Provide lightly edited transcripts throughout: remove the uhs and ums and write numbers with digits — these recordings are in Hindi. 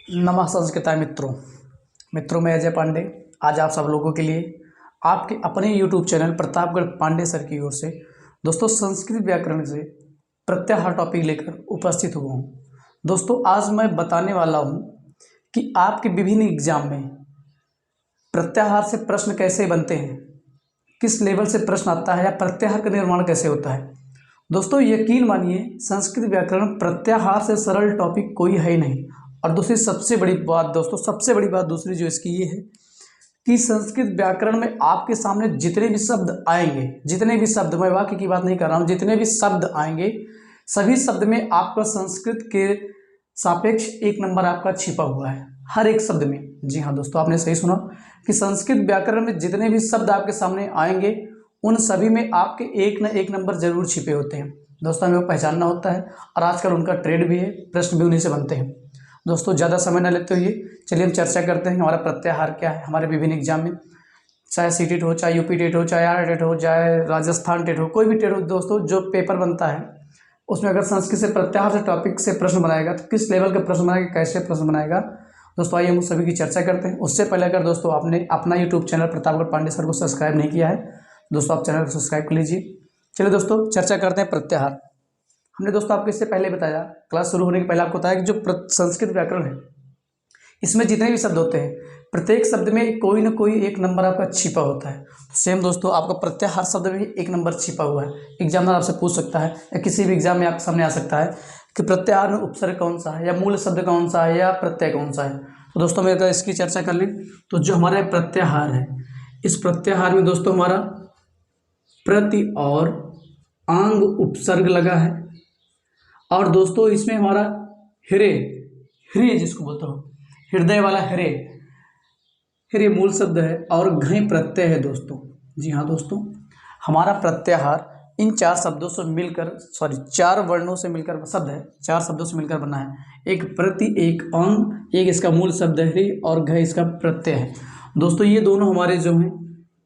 नमस्कार मित्रों मैं अजय पांडे आज आप सब लोगों के लिए आपके अपने YouTube channel Pratapgarh Pandey sir की ओर से दोस्तों संस्कृत व्याकरण से प्रत्याहार टॉपिक लेकर उपस्थित हुआ हूँ। दोस्तों आज मैं बताने वाला हूँ कि आपके विभिन्न एग्जाम में प्रत्याहार से प्रश्न कैसे बनते हैं, किस लेवल से प्रश्न आता है या प्रत्याहार का निर्माण कैसे होता है। दोस्तों यकीन मानिए संस्कृत व्याकरण प्रत्याहार से सरल टॉपिक कोई है ही नहीं। और दूसरी सबसे बड़ी बात दोस्तों, सबसे बड़ी बात दूसरी जो इसकी ये है कि संस्कृत व्याकरण में आपके सामने जितने भी शब्द आएंगे, जितने भी शब्द, मैं वाक्य की बात नहीं कर रहा हूँ, जितने भी शब्द आएंगे सभी शब्द में आपका संस्कृत के सापेक्ष एक नंबर आपका छिपा हुआ है, हर एक शब्द में। जी हाँ दोस्तों, आपने सही सुना कि संस्कृत व्याकरण में जितने भी शब्द आपके सामने आएंगे उन सभी में आपके एक न एक नंबर जरूर छिपे होते हैं। दोस्तों हमें वो पहचानना होता है और आजकल उनका ट्रेड भी है, प्रश्न भी उन्हीं से बनते हैं। दोस्तों ज़्यादा समय न लेते हुए चलिए हम चर्चा करते हैं हमारा प्रत्याहार क्या है। हमारे विभिन्न एग्जाम में चाहे सीटेट हो, चाहे यूपी टेट हो, चाहे आर टेट हो, चाहे राजस्थान टेट हो, कोई भी टेट हो दोस्तों, जो पेपर बनता है उसमें अगर संस्कृत से प्रत्याहार से टॉपिक से प्रश्न बनाएगा तो किस लेवल का प्रश्न बनाएगा, कैसे प्रश्न बनाएगा। दोस्तों आइए हम उस सभी की चर्चा करते हैं। उससे पहले अगर दोस्तों आपने अपना YouTube channel Pratapgarh Pandey sir को सब्सक्राइब नहीं किया है दोस्तों आप चैनल को सब्सक्राइब कर लीजिए। चलिए दोस्तों चर्चा करते हैं प्रत्याहार। हमने दोस्तों आपको इससे पहले बताया, क्लास शुरू होने के पहले आपको बताया कि जो संस्कृत व्याकरण है इसमें जितने भी शब्द होते हैं प्रत्येक शब्द में कोई ना कोई एक नंबर आपका छिपा होता है। तो सेम दोस्तों आपका प्रत्याहार शब्द में भी एक नंबर छिपा हुआ है। एग्जामिनर आपसे पूछ सकता है या किसी भी एग्जाम में आपके सामने आ सकता है कि प्रत्याहार में उपसर्ग कौन सा है या मूल शब्द कौन सा है या प्रत्यय कौन सा है। तो दोस्तों मेरे इसकी चर्चा कर लें तो जो हमारा प्रत्याहार है, इस प्रत्याहार में दोस्तों हमारा प्रति और आंग उपसर्ग लगा है। और दोस्तों इसमें हमारा हृदय जिसको बोलता हूँ, हृदय वाला हृदय मूल शब्द है और घय प्रत्यय है दोस्तों। जी हाँ दोस्तों, हमारा प्रत्याहार इन चार शब्दों से मिलकर, चार वर्णों से मिलकर शब्द है, चार शब्दों से मिलकर बना है। एक प्रति, एक अंग, एक इसका मूल शब्द है हृदय और घय इसका प्रत्यय है। दोस्तों ये दोनों हमारे जो हैं,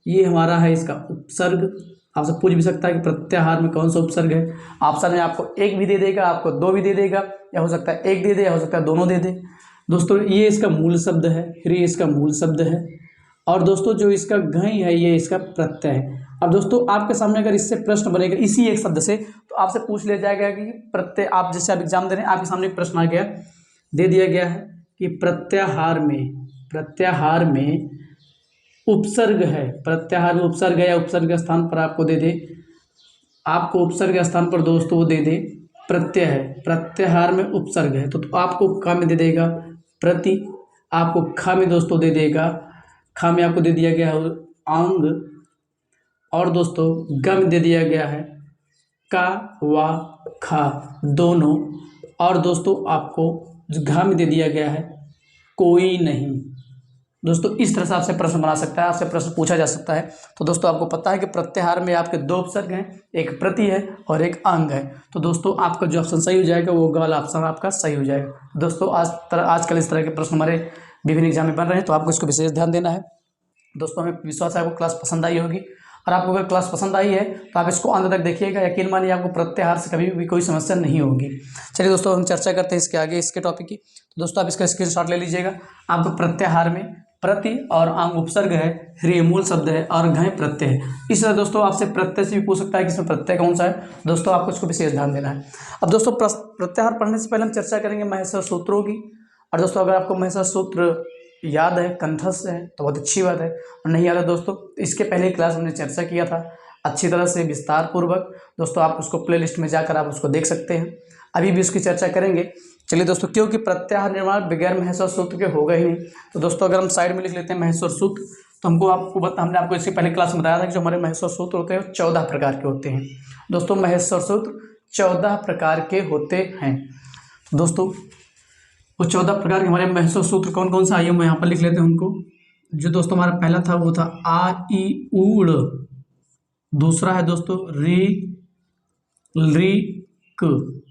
ये हमारा है इसका उपसर्ग। आपसे पूछ भी सकता है कि प्रत्याहार में कौन सा उपसर्ग है। ऑप्शन में आपको एक भी दे देगा, आपको दो भी दे देगा, या हो सकता है एक दे दे, या हो सकता है दोनों दे दे। दोस्तों ये इसका मूल शब्द है, हृदय इसका मूल शब्द है और दोस्तों जो इसका घय है ये इसका प्रत्यय है। अब दोस्तों आपके सामने अगर इससे प्रश्न बनेगा इसी एक शब्द से तो आपसे पूछ लिया जाएगा कि प्रत्यय, आप जैसे आप एग्जाम दे रहे हैं आपके सामने एक प्रश्न आ गया, दे दिया गया है कि प्रत्याहार में उपसर्ग है, प्रत्याहार में उपसर्ग है या उपसर्ग के स्थान पर आपको दे दे, आपको उपसर्ग के स्थान पर दोस्तों वो दे दे प्रत्यय है, प्रत्याहार में उपसर्ग है तो आपको का में दे देगा प्रति, आपको खा में दोस्तों दे देगा, खा में आपको दे दिया गया है अंग और दोस्तों ग में दे दिया गया है का वा खा दोनों, और दोस्तों आपको घा में दे दिया गया है कोई नहीं। दोस्तों इस तरह से आपसे प्रश्न बना सकता है, आपसे प्रश्न पूछा जा सकता है। तो दोस्तों आपको पता है कि प्रत्याहार में आपके दो उपसर्ग हैं, एक प्रति है और एक अंग है। तो दोस्तों आपका जो ऑप्शन सही हो जाएगा वो वाला ऑप्शन आपका सही हो जाएगा। दोस्तों आजकल इस तरह के प्रश्न हमारे विभिन्न एग्जाम में बन रहे हैं तो आपको इसको विशेष ध्यान देना है। दोस्तों हमें विश्वास है आपको क्लास पसंद आई होगी और आपको अगर क्लास पसंद आई है तो आप इसको अंत तक देखिएगा, यकीन मानिए आपको प्रत्याहार से कभी भी कोई समस्या नहीं होगी। चलिए दोस्तों हम चर्चा करते हैं इसके आगे इसके टॉपिक की। तो दोस्तों आप इसका स्क्रीनशॉट ले लीजिएगा। आपको प्रत्याहार में प्रति और अंग उपसर्ग है, हृदय मूल शब्द है और घय प्रत्यय है। इस तरह दोस्तों आपसे प्रत्यय से भी पूछ सकता है कि इसमें प्रत्यय कौन सा है। दोस्तों आपको इसको विशेष ध्यान देना है। अब दोस्तों प्रत्याहार पढ़ने से पहले हम चर्चा करेंगे महेश्वर सूत्रों की। और दोस्तों अगर आपको महेश्वर सूत्र याद है, कंठस्थ है तो बहुत अच्छी बात है, और नहीं याद है दोस्तों इसके पहले क्लास हमने चर्चा किया था अच्छी तरह से विस्तार पूर्वक। दोस्तों आप उसको प्ले लिस्ट में जाकर आप उसको देख सकते हैं, अभी भी उसकी चर्चा करेंगे। चलिए दोस्तों, क्योंकि प्रत्याहार निर्माण बगैर महेश्वर सूत्र के होगा ही नहीं, तो दोस्तों अगर हम साइड में लिख लेते हैं महेश्वर सूत्र तो हमने आपको इसके पहले क्लास में बताया था कि जो हमारे महेश्वर सूत्र होते हैं 14 प्रकार के होते हैं। दोस्तों महेश्वर सूत्र 14 प्रकार के होते हैं। दोस्तों वो 14 प्रकार के हमारे महेश्वर सूत्र कौन कौन सा, आइए हम यहाँ पर लिख लेते हैं उनको। जो दोस्तों हमारा पहला था वो था आ ई ऊड़, दूसरा है दोस्तों री री क।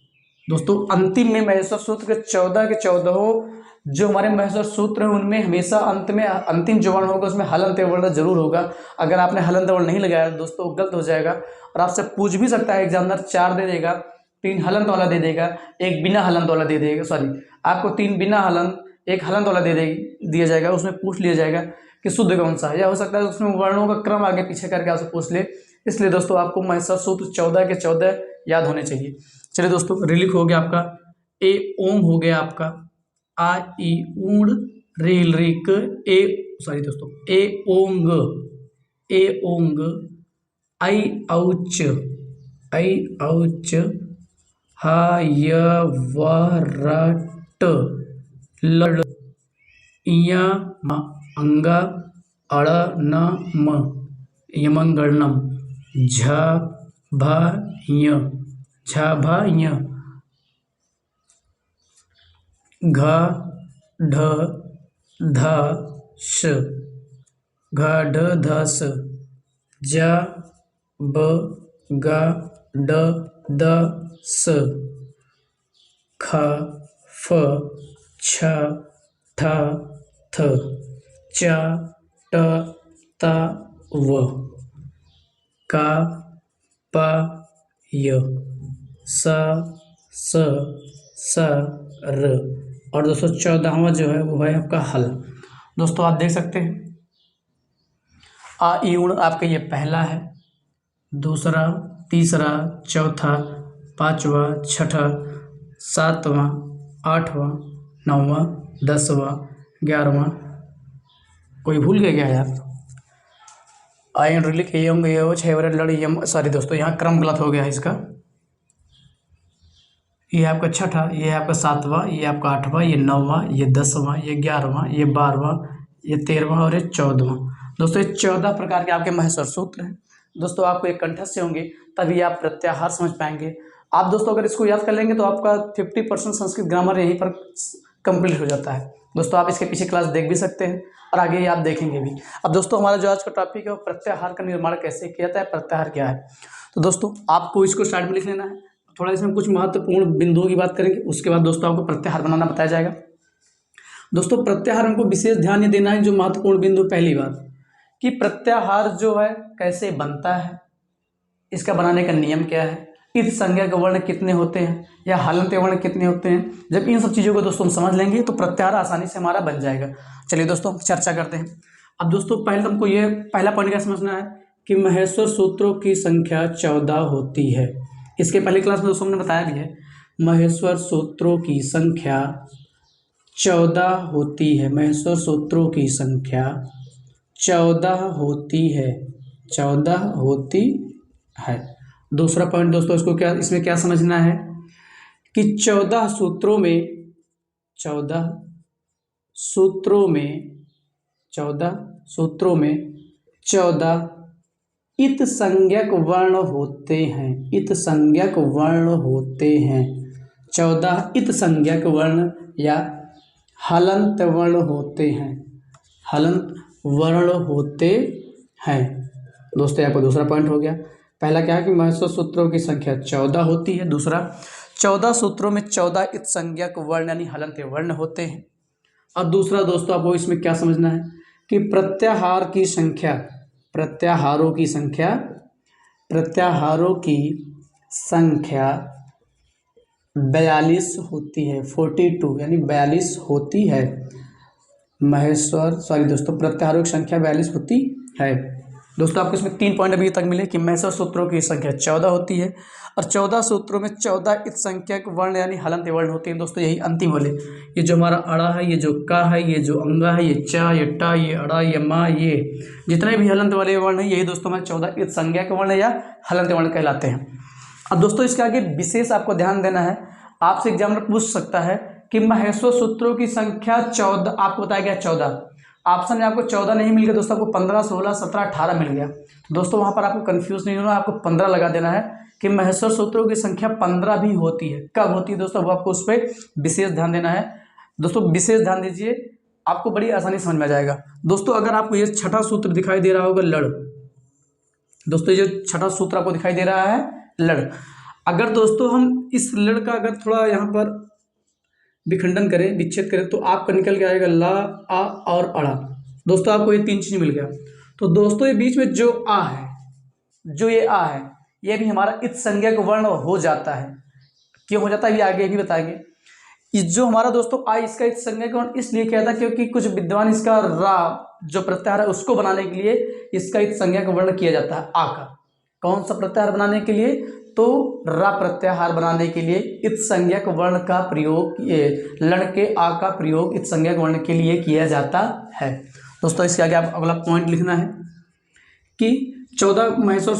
दोस्तों अंतिम में महेश्वर सूत्र के 14 के 14 जो हमारे महेश्वर सूत्र हैं उनमें हमेशा अंत में अंतिम जो वर्ण होगा उसमें हलंत वर्ण जरूर होगा। अगर आपने हलंत वर्ण नहीं लगाया दोस्तों गलत हो जाएगा और आपसे पूछ भी सकता है एग्जामिनर, 4 दे देगा, 3 हलंत वाला दे देगा, 1 बिना हलंत वाला दे देगा, आपको 3 बिना हलंत एक हलंत वाला दिया जाएगा, उसमें पूछ लिया जाएगा कि शुद्ध कौन सा है, या हो सकता है उसमें वर्णों का क्रम आगे पीछे करके आपसे पूछ ले। इसलिए दोस्तों आपको महसर सूत्र 14 के 14 याद होने चाहिए। चलिए दोस्तों, रिलिख हो गया आपका, ए ओम हो गया आपका, आ ई ऊण रील रिक ए, सॉरी दोस्तों, ए ओंग आई औच हा य व र ट लड़ इया म अंगा अड़ न म यमंगलम झ भ य घ ढ ध श ज ब ग ड द स ख फ छ ठ थ च ट त व क प य स र। और दोस्तों 14वां जो है वो है आपका हल। दोस्तों आप देख सकते हैं आ ई उण आपका ये पहला है, दूसरा, तीसरा, चौथा, पांचवा, छठा, सातवां, आठवां, नौवां, 10वां, 11वां। कोई भूल गया क्या यार? आई लिख यम, सॉरी दोस्तों यहाँ क्रम गलत हो गया है इसका। ये आपका छठा, ये आपका सातवां, ये आपका आठवां, ये 9वां, ये 10वां, ये 11वां, ये 12वां, ये 13वां और ये 14वां। दोस्तों ये 14 प्रकार के आपके महस्वर सूत्र हैं। दोस्तों आपको एक कंठस्थ से होंगे तभी आप प्रत्याहार समझ पाएंगे। आप दोस्तों अगर इसको याद कर लेंगे तो आपका 50% संस्कृत ग्रामर यहीं पर कंप्लीट हो जाता है। दोस्तों आप इसके पीछे क्लास देख भी सकते हैं और आगे आप देखेंगे भी। अब दोस्तों हमारा जो आज का टॉपिक है वो प्रत्याहार का निर्माण कैसे किया जाता है, प्रत्याहार क्या है। तो दोस्तों आपको इसको स्टार्ट में लिख लेना है। थोड़ा इसमें कुछ महत्वपूर्ण बिंदुओं की बात करेंगे, उसके बाद दोस्तों आपको प्रत्याहार बनाना बताया जाएगा। दोस्तों प्रत्याहार हमको विशेष ध्यान ये देना है। जो महत्वपूर्ण बिंदु, पहली बात कि प्रत्याहार जो है कैसे बनता है, इसका बनाने का नियम क्या है, इत संज्ञा के वर्ण कितने होते हैं या हलंत वर्ण कितने होते हैं। जब इन सब चीज़ों को दोस्तों हम समझ लेंगे तो प्रत्याहार आसानी से हमारा बन जाएगा। चलिए दोस्तों चर्चा करते हैं। अब दोस्तों पहले हमको ये पहला पॉइंट क्या समझना है कि महेश्वर सूत्रों की संख्या 14 होती है। इसके पहले क्लास में दोस्तों हमने बताया भी है, महेश्वर सूत्रों की संख्या 14 होती है। महेश्वर सूत्रों की संख्या 14 होती है, 14 होती है। दूसरा पॉइंट दोस्तों इसमें क्या समझना है कि 14 सूत्रों में 14 इत संज्ञक वर्ण होते हैं। इत संज्ञक वर्ण होते हैं। 14 इत संज्ञक वर्ण या हलंत वर्ण होते हैं। हलंत वर्ण होते हैं। दोस्तों यहाँ पर दूसरा पॉइंट हो गया। पहला क्या है कि महेश्वर सूत्रों की संख्या 14 होती है। दूसरा 14 सूत्रों में 14 इत संज्ञक वर्ण यानी हलंत वर्ण होते हैं। और दूसरा दोस्तों आपको इसमें क्या समझना है कि प्रत्याहारों की संख्या 42 होती है। 42 यानी 42 होती है। प्रत्याहारों की संख्या 42 होती है। दोस्तों आपको इसमें 3 पॉइंट अभी तक मिले कि महेश्वर सूत्रों की संख्या 14 होती है और 14 सूत्रों में 14 इत संख्यक वर्ण यानी हलंत वर्ण होते हैं। दोस्तों यही अंतिम वाले, ये जो हमारा अड़ा है, ये जो का है, ये जो अंगा है, ये चा, ये टा, ये अड़ा, ये मा, ये जितने भी हलंत वाले वर्ण हैं यही दोस्तों हमारे 14 इत संज्ञक वर्ण या हलंत वर्ण कहलाते हैं। अब दोस्तों इसके आगे विशेष आपको ध्यान देना है। आपसे एग्जामिनर पूछ सकता है कि महेश्वर सूत्रों की संख्या 14, आपको बताया गया 14, ऑप्शन में आपको 14 नहीं मिल गया दोस्तों, आपको 15, 16, 17, 18 मिल गया। तो दोस्तों वहाँ पर आपको कंफ्यूज नहीं होना, आपको 15 लगा देना है कि महेश्वर सूत्रों की संख्या 15 भी होती है। कब होती है दोस्तों, वो आपको उस पर विशेष ध्यान देना है। दोस्तों विशेष ध्यान दीजिए, आपको बड़ी आसानी समझ में आ जाएगा। दोस्तों अगर आपको ये छठा सूत्र दिखाई दे रहा होगा लड़, दोस्तों ये जो छठा सूत्र आपको दिखाई दे रहा है लड़, अगर दोस्तों हम इस लड़ का अगर थोड़ा यहाँ पर विखंडन करें, विच्छेद करें तो आपका निकल के आएगा ला, आ और अड़ा। दोस्तों आपको ये 3 चीज मिल गया। तो दोस्तों ये बीच में जो आ है, जो ये आ है, ये भी हमारा इत संज्ञक वर्ण हो जाता है। क्यों हो जाता है ये आगे भी बताएंगे। जो हमारा दोस्तों आ, इसका इत संज्ञक वर्ण इसलिए किया था क्योंकि कुछ विद्वान इसका रा जो प्रत्याहार है उसको बनाने के लिए इसका इत संज्ञक वर्ण किया जाता है आ का। कौन सा प्रत्याहार बनाने के लिए? तो रा प्रत्याहार बनाने के लिए इत संज्ञक वर्ण का प्रयोग, लड़ के आ का प्रयोग इत संज्ञक वर्ण के लिए किया जाता है। दोस्तों इसके आगे आप अगला पॉइंट लिखना है कि 14 महेश्वर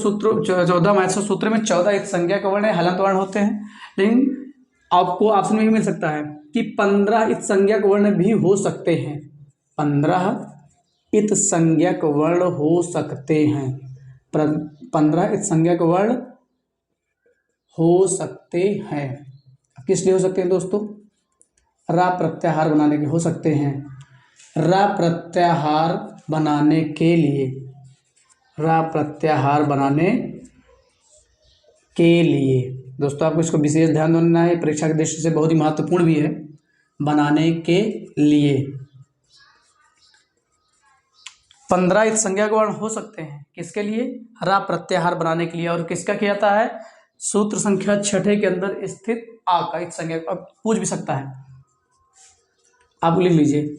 सूत्र में 14 इत संज्ञक वर्ण हलंत वर्ण होते हैं, लेकिन आपको ऑप्शन में भी मिल सकता है कि 15 इत संज्ञक वर्ण भी हो सकते हैं। 15 इत संज्ञक वर्ण हो सकते हैं। 15 इत संज्ञक वर्ण हो सकते हैं। किस लिए हो सकते हैं दोस्तों? रा प्रत्याहार बनाने के हो सकते हैं। रा प्रत्याहार बनाने के लिए, रा प्रत्याहार बनाने के लिए दोस्तों आपको इसको विशेष ध्यान देना है, परीक्षा की दृष्टि से बहुत ही महत्वपूर्ण भी है। बनाने के लिए 15 इत संज्ञक वर्ण हो सकते हैं। किसके लिए? रा प्रत्याहार बनाने के लिए। और किसका किया जाता है? सूत्र संख्या 6 के अंदर स्थित आ का इत संज्ञक। अब पूछ भी सकता है, आप लिख लीजिए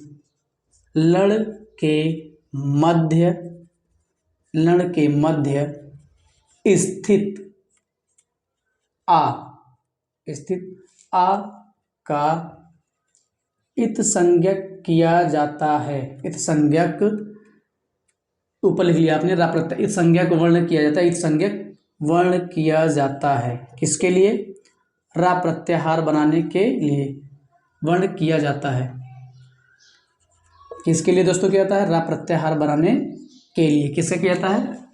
लड़ के मध्य स्थित आ का इत संज्ञक किया जाता है। इत संज्ञक ऊपर लिख लिया आपने, रा प्रत्यय इत संज्ञक वर्ण किया जाता है। इत संज्ञक वर्ण किया जाता है किसके लिए? रा प्रत्याहार बनाने के लिए वर्ण किया जाता है। किसके लिए दोस्तों किया जाता है? रा प्रत्याहार बनाने के लिए। किससे किया जाता है?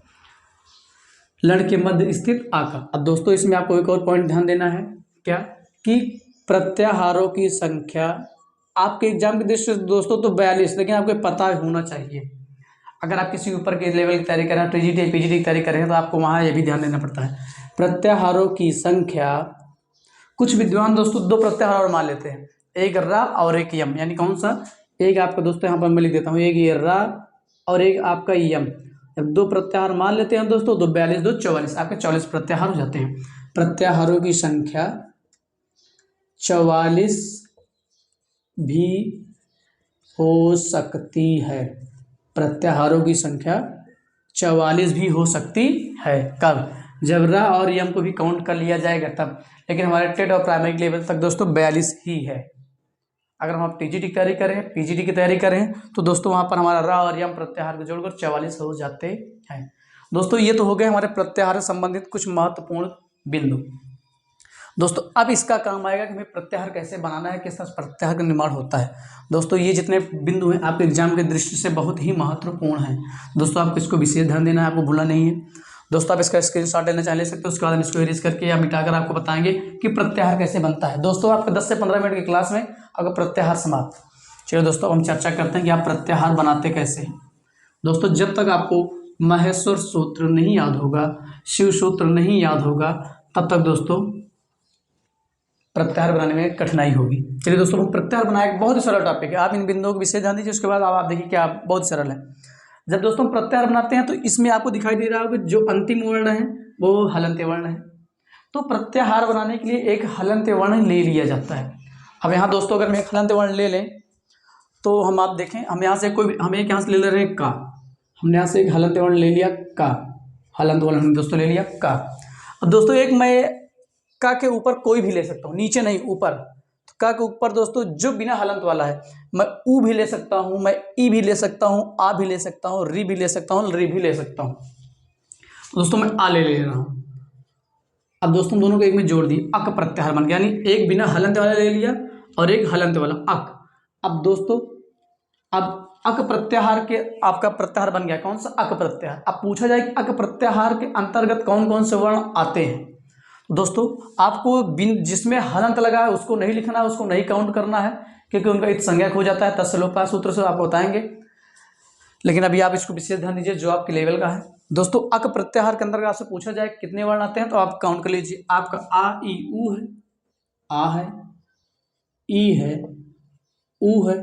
लड़ के मध्य स्थित आ का। अब दोस्तों इसमें आपको एक और पॉइंट ध्यान देना है, क्या कि प्रत्याहारों की संख्या आपके एग्जाम की दृष्टि से दोस्तों तो 42, लेकिन आपको पता होना चाहिए। अगर आप किसी ऊपर के लेवल की तैयारी कर रहे हैं, टीजीटी पीजीटी की तैयारी कर रहे हैं, तो आपको वहाँ ये भी ध्यान देना पड़ता है। प्रत्याहारों की संख्या, कुछ विद्वान दोस्तों 2 प्रत्याहार और मान लेते हैं, एक रा और एक यम। यानी कौन सा? एक आपका दोस्तों यहाँ पर मैं लिख देता हूँ, एक ये रा और एक आपका यम। जब 2 प्रत्याहार मान लेते हैं दोस्तों, 2 42 2 44, आपके 44 प्रत्याहार हो जाते हैं। प्रत्याहारों की संख्या 44 भी हो सकती है। प्रत्याहारों की संख्या 44 भी हो सकती है। कब? जब रा और यम को भी काउंट कर लिया जाएगा तब। लेकिन हमारे टेट और प्राइमरी लेवल तक दोस्तों 42 ही है। अगर हम टीजीटी की तैयारी करें, पीजीटी की तैयारी करें, तो दोस्तों वहाँ पर हमारा रा और यम प्रत्याहार को जोड़कर 44 हो जाते हैं। दोस्तों ये तो हो गए हमारे प्रत्याहार से संबंधित कुछ महत्वपूर्ण बिंदु। दोस्तों अब इसका काम आएगा कि हमें प्रत्याहार कैसे बनाना है, किस तरह प्रत्याहार का निर्माण होता है। दोस्तों ये जितने बिंदु हैं आपके एग्जाम की दृष्टि से बहुत ही महत्वपूर्ण हैं। दोस्तों आपको इसको विशेष ध्यान देना है, आपको भूलना नहीं है। दोस्तों आप इसका स्क्रीनशॉट लेना चाह ले सकते हो, उसके बाद हम इसको इरेज करके या मिटाकर आपको बताएंगे कि प्रत्याहार कैसे बनता है। दोस्तों आपके 10 से 15 मिनट की क्लास में अगर प्रत्याहार समाप्त। चलिए दोस्तों हम चर्चा करते हैं कि आप प्रत्याहार बनाते कैसे हैं। दोस्तों जब तक आपको महेश्वर सूत्र नहीं याद होगा, शिव सूत्र नहीं याद होगा, तब तक दोस्तों प्रत्याहार बनाने में कठिनाई होगी। चलिए दोस्तों हम प्रत्याहार बनाए, बहुत ही सरल टॉपिक है। आप इन बिंदुओं को विशेष ध्यान दीजिए, उसके बाद आप देखिए क्या बहुत सरल है। जब दोस्तों हम प्रत्याहार बनाते हैं तो इसमें आपको दिखाई दे रहा होगा जो अंतिम वर्ण है वो हलंत वर्ण है। तो प्रत्याहार बनाने के लिए एक हलंत वर्ण ले लिया जाता है। अब यहाँ दोस्तों अगर हम एक हलंत वर्ण ले लें तो हम आप देखें, हम यहाँ से हम एक यहाँ से ले रहे हैं का, हमने यहाँ से एक हलंत वर्ण ले लिया का, हलंत वर्ण हमने दोस्तों ले लिया का। अब दोस्तों एक मैं का के ऊपर कोई भी ले सकता हूँ, नीचे नहीं ऊपर। तो का के ऊपर दोस्तों जो बिना हलंत वाला है, मैं ऊ भी ले सकता हूँ, मैं ई भी ले सकता हूँ, आ भी ले सकता हूँ, री भी ले सकता हूँ, री भी ले सकता हूँ। तो दोस्तों मैं आ ले रहा हूँ। अब दोस्तों दोनों को एक में जोड़ दी, अक प्रत्याहार बन गया। यानी एक बिना हलंत वाला ले लिया और एक हलंत वाला अक। अब दोस्तों अब अक प्रत्याहार के आपका प्रत्याहार बन गया कौन सा? अक प्रत्याहार। अब पूछा जाए कि अक प्रत्याहार के अंतर्गत कौन कौन से वर्ण आते हैं। दोस्तों आपको जिसमें हलंत लगा है उसको नहीं लिखना है, उसको नहीं काउंट करना है, क्योंकि उनका इत संज्ञक हो जाता है। तत्सलोपा सूत्र से आपको बताएंगे, लेकिन अभी आप इसको विशेष ध्यान दीजिए जो आपके लेवल का है। दोस्तों अक प्रत्याहार के अंतर्गत आपसे पूछा जाए कितने वर्ण आते हैं तो आप काउंट कर लीजिए। आपका आ ई ऊ है, आ है, ई है, ऊ है,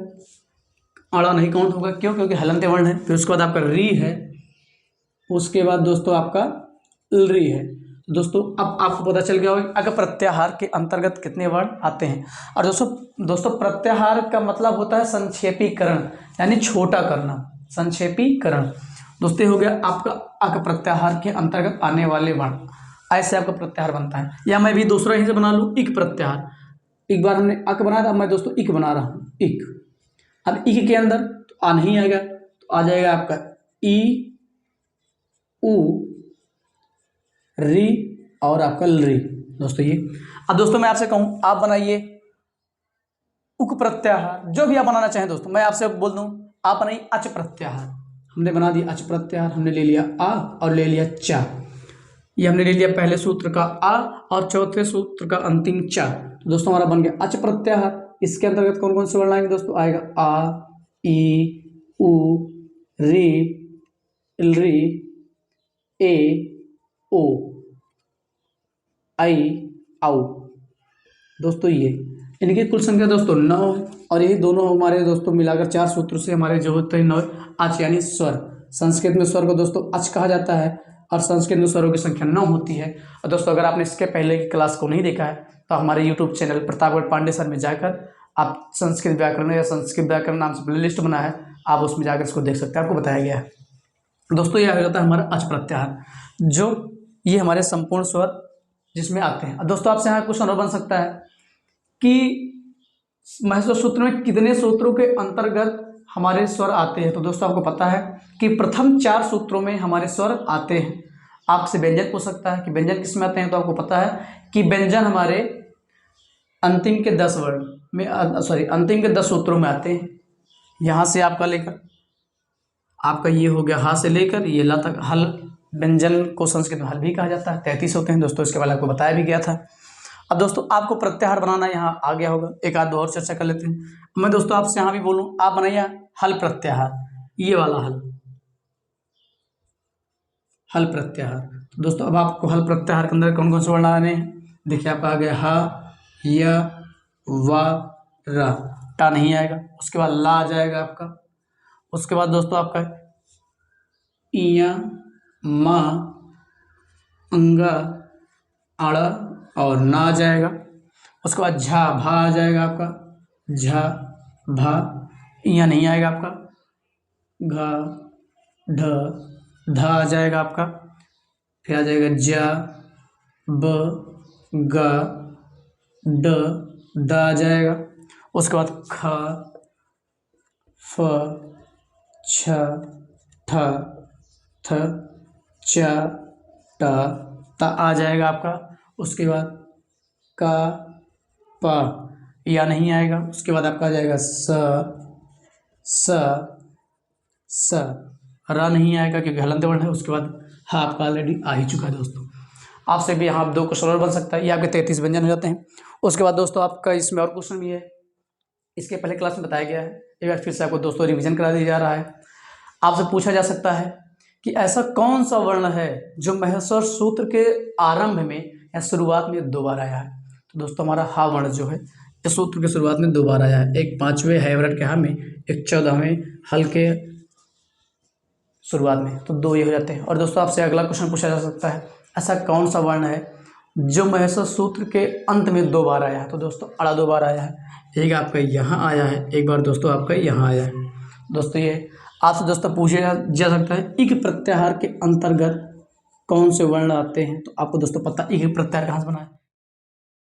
अड़ा नहीं काउंट होगा, क्यों? क्योंकि हलंत वर्ण है। फिर उसके बाद आपका री है, उसके बाद दोस्तों आपका री है। तो दोस्तों अब आपको पता चल गया होगा अगर प्रत्याहार के अंतर्गत कितने वर्ण आते हैं। और दोस्तों प्रत्याहार का मतलब होता है संक्षेपीकरण, यानी छोटा करना, संक्षेपीकरण। दोस्तों हो गया आपका अक प्रत्याहार के अंतर्गत आने वाले वर्ण, ऐसे आपका प्रत्याहार बनता है। या मैं भी दूसरा ही से बना लूँ इक प्रत्याहार। एक बार हमने अक बनाया था, मैं दोस्तों इक बना रहा हूँ इक। अब इक के अंदर तो आ नहीं आएगा, तो आ जाएगा आपका ई उ री और आपका लरी। दोस्तों ये अब दोस्तों मैं आपसे कहूँ आप बनाइए उक प्रत्याहार, जो भी आप बनाना चाहें। दोस्तों मैं आपसे बोल दूं आप बनाइए अच प्रत्याहार। हमने बना दिया अच प्रत्याहार, हमने ले लिया आ और ले लिया चा। ये हमने ले लिया पहले सूत्र का आ और चौथे सूत्र का अंतिम चा। तो दोस्तों हमारा बन गया अच प्रत्याहार। इसके अंतर्गत कौन कौन से वर्ण आएंगे दोस्तों? आएगा आ, ई, उ, री, री, ए, ओ, आई, आउ। दोस्तों ये इनकी कुल संख्या दोस्तों 9 है, और यही दोनों हमारे दोस्तों मिलाकर 4 सूत्र से हमारे जो होते हैं 9 अच यानी स्वर। संस्कृत में स्वर को दोस्तों अच कहा जाता है, और संस्कृत में स्वरों की संख्या 9 होती है। और दोस्तों अगर आपने इसके पहले की क्लास को नहीं देखा है तो हमारे YouTube channel Pratapgarh Pandey sir में जाकर आप संस्कृत व्याकरण या संस्कृत व्याकरण नाम से प्ले लिस्ट बना है, आप उसमें जाकर इसको देख सकते हैं, आपको बताया गया है। दोस्तों यह हो जाता है हमारा अच प्रत्याहार, जो ये हमारे संपूर्ण स्वर जिसमें आते हैं। दोस्तों आपसे यहाँ क्वेश्चन और बन सकता है कि महत्व सूत्र में कितने सूत्रों के अंतर्गत हमारे स्वर आते हैं। तो दोस्तों आपको पता है कि प्रथम 4 सूत्रों में हमारे स्वर आते हैं। आपसे व्यंजन पूछ सकता है कि व्यंजन किस में आते हैं, तो आपको पता है कि व्यंजन हमारे अंतिम के 10 वर्ण में अंतिम के 10 सूत्रों में आते हैं। यहाँ से आपका लेकर आपका ये हो गया हा से लेकर ये ला तक हल। व्यंजन को संस्कृत में हल भी कहा जाता है। 33 होते हैं दोस्तों, इसके बारे में आपको बताया भी गया था। अब दोस्तों आपको प्रत्याहार बनाना यहाँ आ गया होगा, एक आध दो और चर्चा कर लेते हैं। मैं दोस्तों आपसे यहाँ भी बोलूँ आप बनाइए हल प्रत्याहार, ये वाला हल, हल प्रत्याहार। तो दोस्तों अब आपको हल प्रत्याहार के अंदर कौन कौन से वर्ण आने हैं? देखिए आपका आ गया हा, या, वा, रा। टा नहीं आएगा। उसके बाद ला आ जाएगा आपका। उसके बाद दोस्तों आपका इया, मा, अंगा, आड़ा और ना आ जाएगा। उसके बाद झा भा आ जाएगा आपका, झा भा। इया नहीं आएगा आपका, घा ढ धा आ जाएगा आपका। फिर आ जाएगा जा, ब, गा, ड दा आ जाएगा। उसके बाद ख, फ, छ, ठ, थ, च, ट, ता आ जाएगा आपका। उसके बाद का, पा, या नहीं आएगा। उसके बाद आपका आ जाएगा स, रा नहीं आएगा क्योंकि हलंत वर्ण है। उसके बाद हा आपका ऑलरेडी आ ही चुका है दोस्तों। आपसे भी यहाँ 2 क्वेश्चन और बन सकता है, ये आपके 33 व्यंजन हो जाते हैं। उसके बाद दोस्तों आपका इसमें और क्वेश्चन भी है, इसके पहले क्लास में बताया गया है, एक बार फिर से आपको दोस्तों रिवीजन करा दिया जा रहा है। आपसे पूछा जा सकता है कि ऐसा कौन सा वर्ण है जो महस्वर सूत्र के आरंभ में या शुरुआत में 2 बार आया है। तो दोस्तों हमारा हा वर्ण जो है इस सूत्र के शुरुआत में 2 बार आया है, एक 5वें हैवरट के हा में, एक 14वें हल के शुरुआत में। तो 2 ये हो जाते हैं। और दोस्तों आपसे अगला क्वेश्चन पूछा जा सकता है ऐसा कौन सा वर्ण है जो महस्वर सूत्र के अंत में 2 बार आया है। तो दोस्तों अड़ा 2 बार आया है, एक आपका यहाँ आया है, एक बार दोस्तों आपका यहाँ आया है। दोस्तों ये आपसे दोस्तों पूछा जा सकता है इक प्रत्याहार के अंतर्गत कौन से वर्ण आते हैं। तो आपको दोस्तों पता इक प्रत्याहार कहाँ से बना है,